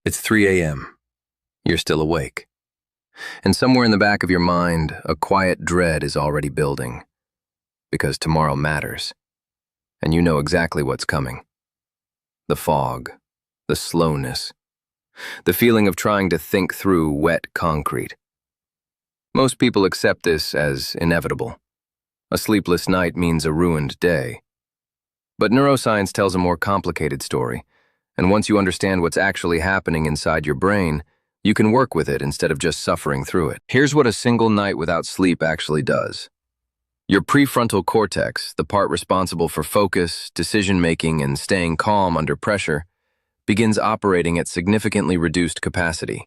It's 3 a.m. You're still awake. And somewhere in the back of your mind, a quiet dread is already building. Because tomorrow matters. And you know exactly what's coming. The fog, the slowness, the feeling of trying to think through wet concrete. Most people accept this as inevitable. A sleepless night means a ruined day. But neuroscience tells a more complicated story. And once you understand what's actually happening inside your brain, you can work with it instead of just suffering through it. Here's what a single night without sleep actually does. Your prefrontal cortex, the part responsible for focus, decision-making, and staying calm under pressure, begins operating at significantly reduced capacity.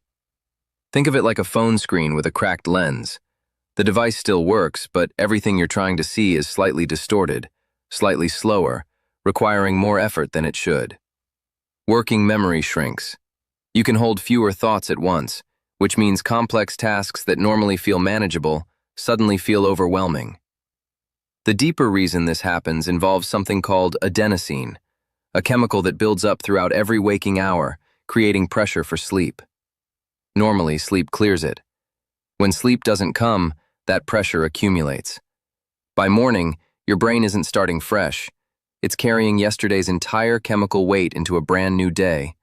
Think of it like a phone screen with a cracked lens. The device still works, but everything you're trying to see is slightly distorted, slightly slower, requiring more effort than it should. Working memory shrinks. You can hold fewer thoughts at once, which means complex tasks that normally feel manageable suddenly feel overwhelming. The deeper reason this happens involves something called adenosine, a chemical that builds up throughout every waking hour, creating pressure for sleep. Normally, sleep clears it. When sleep doesn't come, that pressure accumulates. By morning, your brain isn't starting fresh. It's carrying yesterday's entire chemical weight into a brand new day,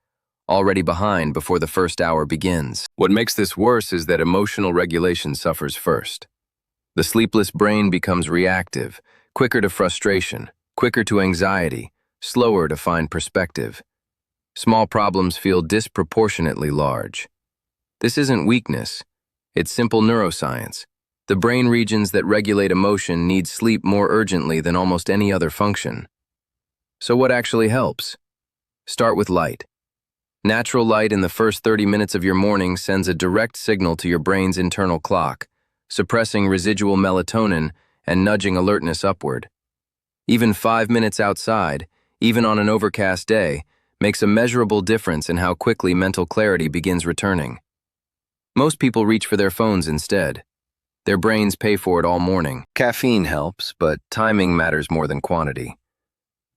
already behind before the first hour begins. What makes this worse is that emotional regulation suffers first. The sleepless brain becomes reactive, quicker to frustration, quicker to anxiety, slower to find perspective. Small problems feel disproportionately large. This isn't weakness, it's simple neuroscience. The brain regions that regulate emotion need sleep more urgently than almost any other function. So what actually helps? Start with light. Natural light in the first 30 minutes of your morning sends a direct signal to your brain's internal clock, suppressing residual melatonin and nudging alertness upward. Even 5 minutes outside, even on an overcast day, makes a measurable difference in how quickly mental clarity begins returning. Most people reach for their phones instead. Their brains pay for it all morning. Caffeine helps, but timing matters more than quantity.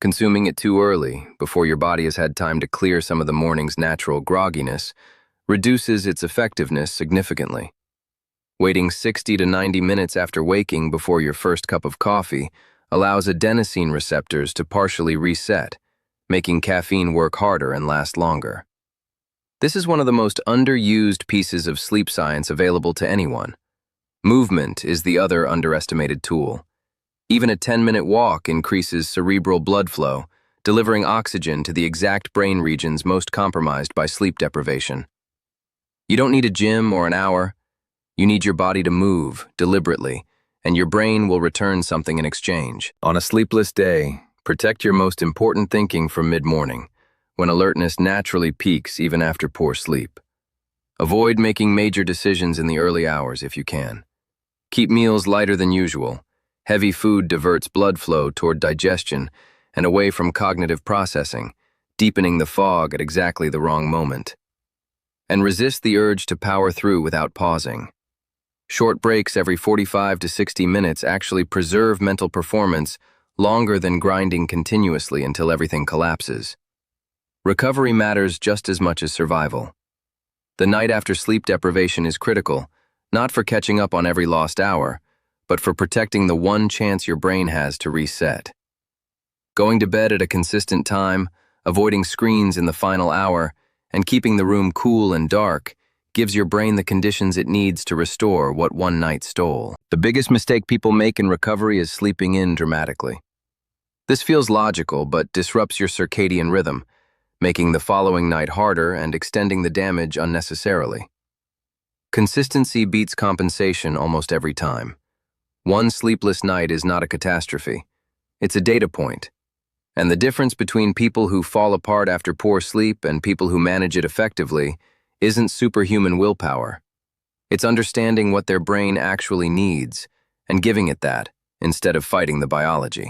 Consuming it too early, before your body has had time to clear some of the morning's natural grogginess, reduces its effectiveness significantly. Waiting 60 to 90 minutes after waking before your first cup of coffee allows adenosine receptors to partially reset, making caffeine work harder and last longer. This is one of the most underused pieces of sleep science available to anyone. Movement is the other underestimated tool. Even a 10-minute walk increases cerebral blood flow, delivering oxygen to the exact brain regions most compromised by sleep deprivation. You don't need a gym or an hour. You need your body to move, deliberately, and your brain will return something in exchange. On a sleepless day, protect your most important thinking from mid-morning, when alertness naturally peaks even after poor sleep. Avoid making major decisions in the early hours if you can. Keep meals lighter than usual. Heavy food diverts blood flow toward digestion and away from cognitive processing, deepening the fog at exactly the wrong moment. And resist the urge to power through without pausing. Short breaks every 45 to 60 minutes actually preserve mental performance longer than grinding continuously until everything collapses. Recovery matters just as much as survival. The night after sleep deprivation is critical, not for catching up on every lost hour, but for protecting the one chance your brain has to reset. Going to bed at a consistent time, avoiding screens in the final hour, and keeping the room cool and dark gives your brain the conditions it needs to restore what one night stole. The biggest mistake people make in recovery is sleeping in dramatically. This feels logical, but disrupts your circadian rhythm, making the following night harder and extending the damage unnecessarily. Consistency beats compensation almost every time. One sleepless night is not a catastrophe. It's a data point. And the difference between people who fall apart after poor sleep and people who manage it effectively isn't superhuman willpower. It's understanding what their brain actually needs and giving it that instead of fighting the biology.